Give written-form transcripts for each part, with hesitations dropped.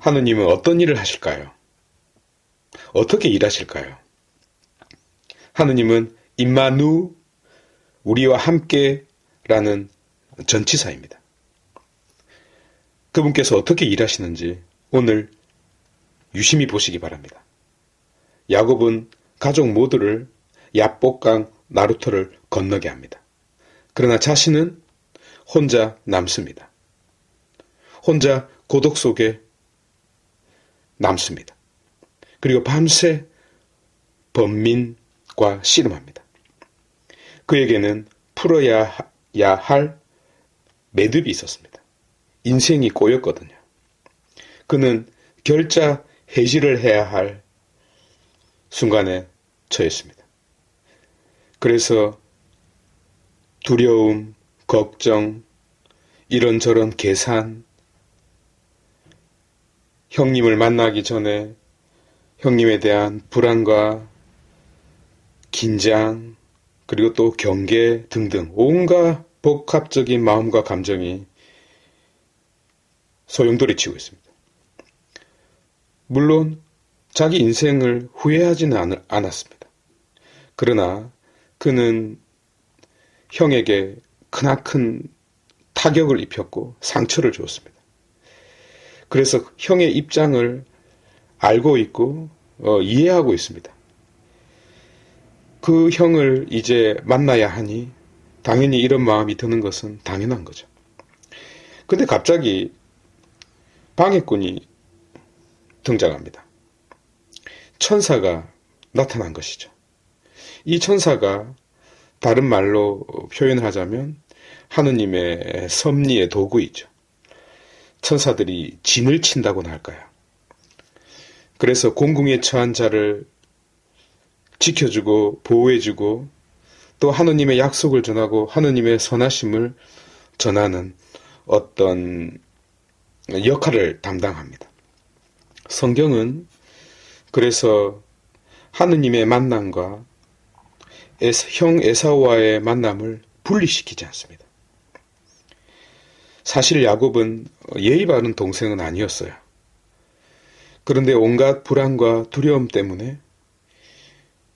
하느님은 어떤 일을 하실까요? 어떻게 일하실까요? 하느님은 임마누, 우리와 함께라는 전치사입니다. 그분께서 어떻게 일하시는지 오늘 유심히 보시기 바랍니다. 야곱은 가족 모두를 야복강 나루터를 건너게 합니다. 그러나 자신은 혼자 남습니다. 혼자 고독 속에 남습니다. 그리고 밤새 번민과 씨름합니다. 그에게는 풀어야 할 매듭이 있었습니다. 인생이 꼬였거든요. 그는 결자 해지를 해야 할 순간에 처했습니다. 그래서 두려움, 걱정, 이런저런 계산, 형님을 만나기 전에 형님에 대한 불안과 긴장, 그리고 또 경계 등등 온갖 복합적인 마음과 감정이 소용돌이치고 있습니다. 물론 자기 인생을 후회하지는 않았습니다. 그러나 그는 형에게 크나큰 타격을 입혔고 상처를 주었습니다. 그래서 형의 입장을 알고 있고 이해하고 있습니다. 그 형을 이제 만나야 하니 당연히 이런 마음이 드는 것은 당연한 거죠. 근데 갑자기 방해꾼이 등장합니다. 천사가 나타난 것이죠. 이 천사가 다른 말로 표현을 하자면 하느님의 섭리의 도구이죠. 천사들이 진을 친다고나 할까요? 그래서 공궁에 처한 자를 지켜주고 보호해주고 또 하느님의 약속을 전하고 하느님의 선하심을 전하는 어떤 역할을 담당합니다. 성경은 그래서 하느님의 만남과 형 에사우와의 만남을 분리시키지 않습니다. 사실 야곱은 예의 바른 동생은 아니었어요. 그런데 온갖 불안과 두려움 때문에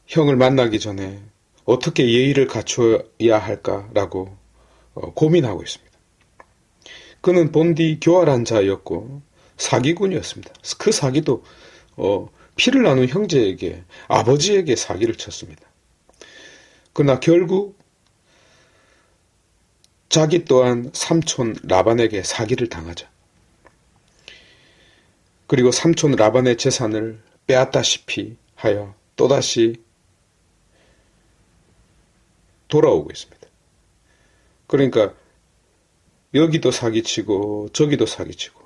형을 만나기 전에 어떻게 예의를 갖춰야 할까라고 고민하고 있습니다. 그는 본디 교활한 자였고 사기꾼이었습니다. 그 사기도 피를 나눈 형제에게, 아버지에게 사기를 쳤습니다. 그러나 결국 자기 또한 삼촌 라반에게 사기를 당하죠. 그리고 삼촌 라반의 재산을 빼앗다시피 하여 또다시 돌아오고 있습니다. 그러니까 여기도 사기치고 저기도 사기치고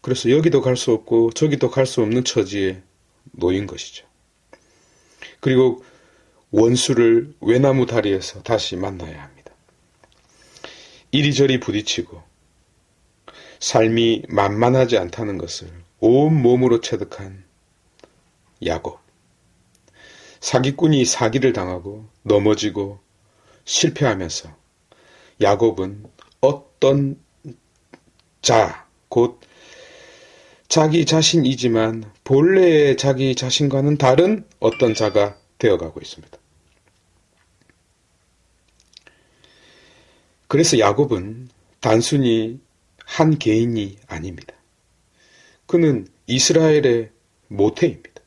그래서 여기도 갈 수 없고 저기도 갈 수 없는 처지에 놓인 것이죠. 그리고 원수를 외나무 다리에서 다시 만나야 합니다. 이리저리 부딪히고 삶이 만만하지 않다는 것을 온 몸으로 체득한 야곱. 사기꾼이 사기를 당하고 넘어지고 실패하면서 야곱은 어떤 자, 곧 자기 자신이지만 본래의 자기 자신과는 다른 어떤 자가 되어가고 있습니다. 그래서 야곱은 단순히 한 개인이 아닙니다. 그는 이스라엘의 모태입니다.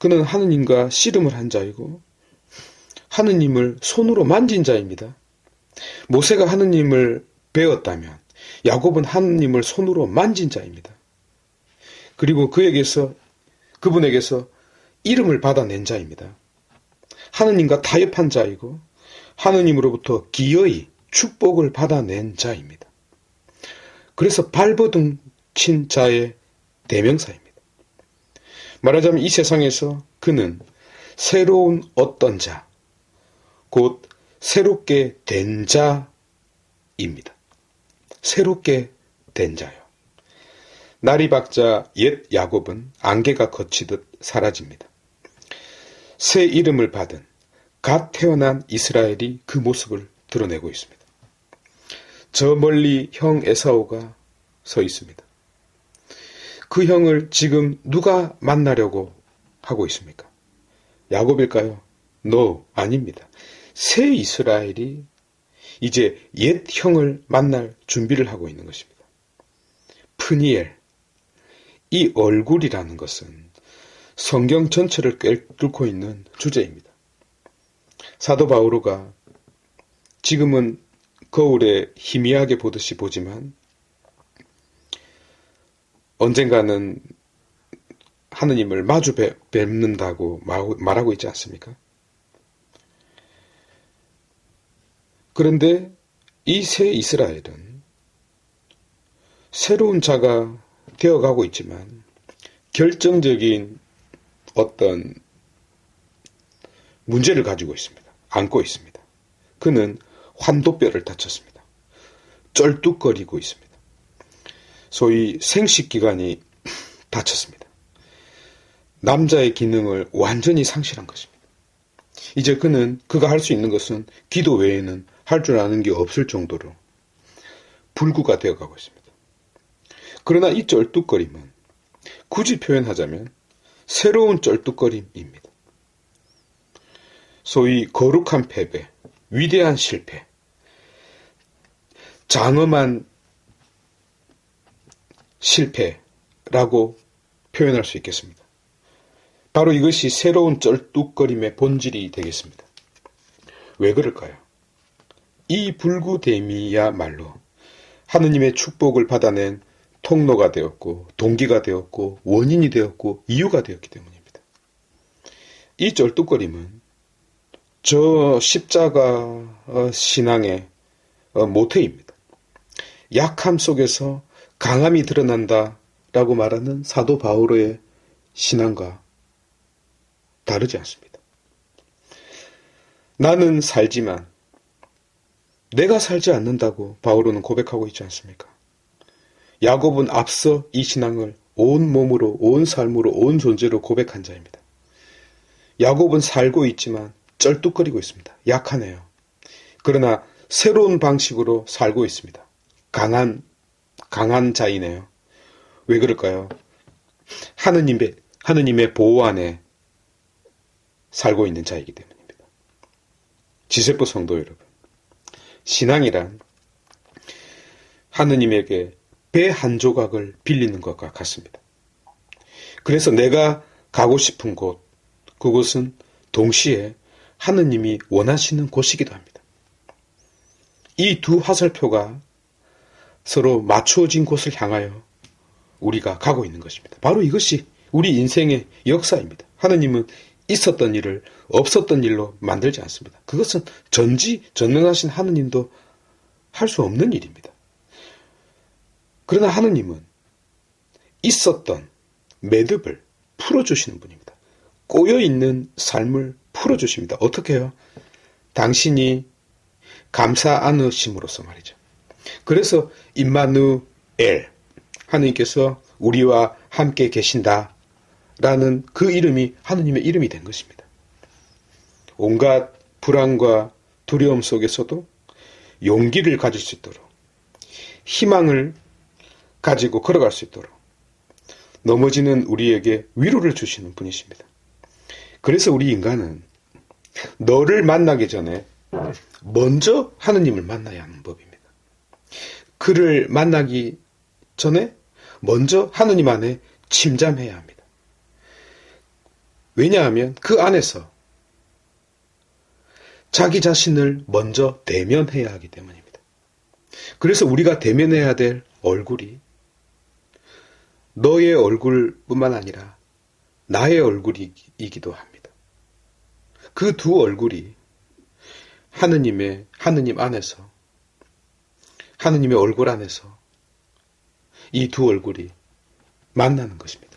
그는 하느님과 씨름을 한 자이고 하느님을 손으로 만진 자입니다. 모세가 하느님을 배웠다면 야곱은 하느님을 손으로 만진 자입니다. 그리고 그분에게서 이름을 받아낸 자입니다. 하느님과 타협한 자이고 하느님으로부터 기어이 축복을 받아낸 자입니다. 그래서 발버둥 친 자의 대명사입니다. 말하자면 이 세상에서 그는 새로운 어떤 자, 곧 새롭게 된 자입니다. 새롭게 된 자요. 날이 밝자 옛 야곱은 안개가 걷히듯 사라집니다. 새 이름을 받은 갓 태어난 이스라엘이 그 모습을 드러내고 있습니다. 저 멀리 형 에사오가 서 있습니다. 그 형을 지금 누가 만나려고 하고 있습니까? 야곱일까요? No, 아닙니다. 새 이스라엘이 이제 옛 형을 만날 준비를 하고 있는 것입니다. 프니엘, 이 얼굴이라는 것은 성경 전체를 꿰뚫고 있는 주제입니다. 사도 바오로가 지금은 거울에 희미하게 보듯이 보지만 언젠가는 하느님을 마주 뵙는다고 말하고 있지 않습니까? 그런데 이 새 이스라엘은 새로운 자가 되어가고 있지만 결정적인 어떤 문제를 가지고 있습니다. 안고 있습니다. 그는 환도뼈를 다쳤습니다. 쩔뚝거리고 있습니다. 소위 생식기관이 다쳤습니다. 남자의 기능을 완전히 상실한 것입니다. 이제 그는 그가 할 수 있는 것은 기도 외에는 할 줄 아는 게 없을 정도로 불구가 되어가고 있습니다. 그러나 이 쩔뚝거림은 굳이 표현하자면 새로운 쩔뚝거림입니다. 소위 거룩한 패배, 위대한 실패, 장엄한 실패라고 표현할 수 있겠습니다. 바로 이것이 새로운 쩔뚝거림의 본질이 되겠습니다. 왜 그럴까요? 이 불구됨이야말로 하느님의 축복을 받아낸 통로가 되었고 동기가 되었고 원인이 되었고 이유가 되었기 때문입니다. 이 쩔뚝거림은 저 십자가 신앙의 모태입니다. 약함 속에서 강함이 드러난다 라고 말하는 사도 바오로의 신앙과 다르지 않습니다. 나는 살지만 내가 살지 않는다고 바오로는 고백하고 있지 않습니까? 야곱은 앞서 이 신앙을 온 몸으로, 온 삶으로, 온 존재로 고백한 자입니다. 야곱은 살고 있지만 쩔뚝거리고 있습니다. 약하네요. 그러나 새로운 방식으로 살고 있습니다. 강한 자이네요. 왜 그럴까요? 하느님의 보호 안에 살고 있는 자이기 때문입니다. 지세포 성도 여러분, 신앙이란 하느님에게 배 한 조각을 빌리는 것과 같습니다. 그래서 내가 가고 싶은 곳, 그곳은 동시에 하느님이 원하시는 곳이기도 합니다. 이 두 화살표가 서로 맞추어진 곳을 향하여 우리가 가고 있는 것입니다. 바로 이것이 우리 인생의 역사입니다. 하느님은 있었던 일을 없었던 일로 만들지 않습니다. 그것은 전능하신 하느님도 할 수 없는 일입니다. 그러나 하느님은 있었던 매듭을 풀어주시는 분입니다. 꼬여있는 삶을 풀어주십니다. 어떻게 해요? 당신이 감사 안으심으로써 말이죠. 그래서 임마누엘, 하느님께서 우리와 함께 계신다 라는 그 이름이 하느님의 이름이 된 것입니다. 온갖 불안과 두려움 속에서도 용기를 가질 수 있도록, 희망을 가지고 걸어갈 수 있도록 넘어지는 우리에게 위로를 주시는 분이십니다. 그래서 우리 인간은 너를 만나기 전에 먼저 하느님을 만나야 하는 법입니다. 그를 만나기 전에 먼저 하느님 안에 침잠해야 합니다. 왜냐하면 그 안에서 자기 자신을 먼저 대면해야 하기 때문입니다. 그래서 우리가 대면해야 될 얼굴이 너의 얼굴뿐만 아니라 나의 얼굴이기도 합니다. 그 두 얼굴이 하느님 안에서, 하느님의 얼굴 안에서 이 두 얼굴이 만나는 것입니다.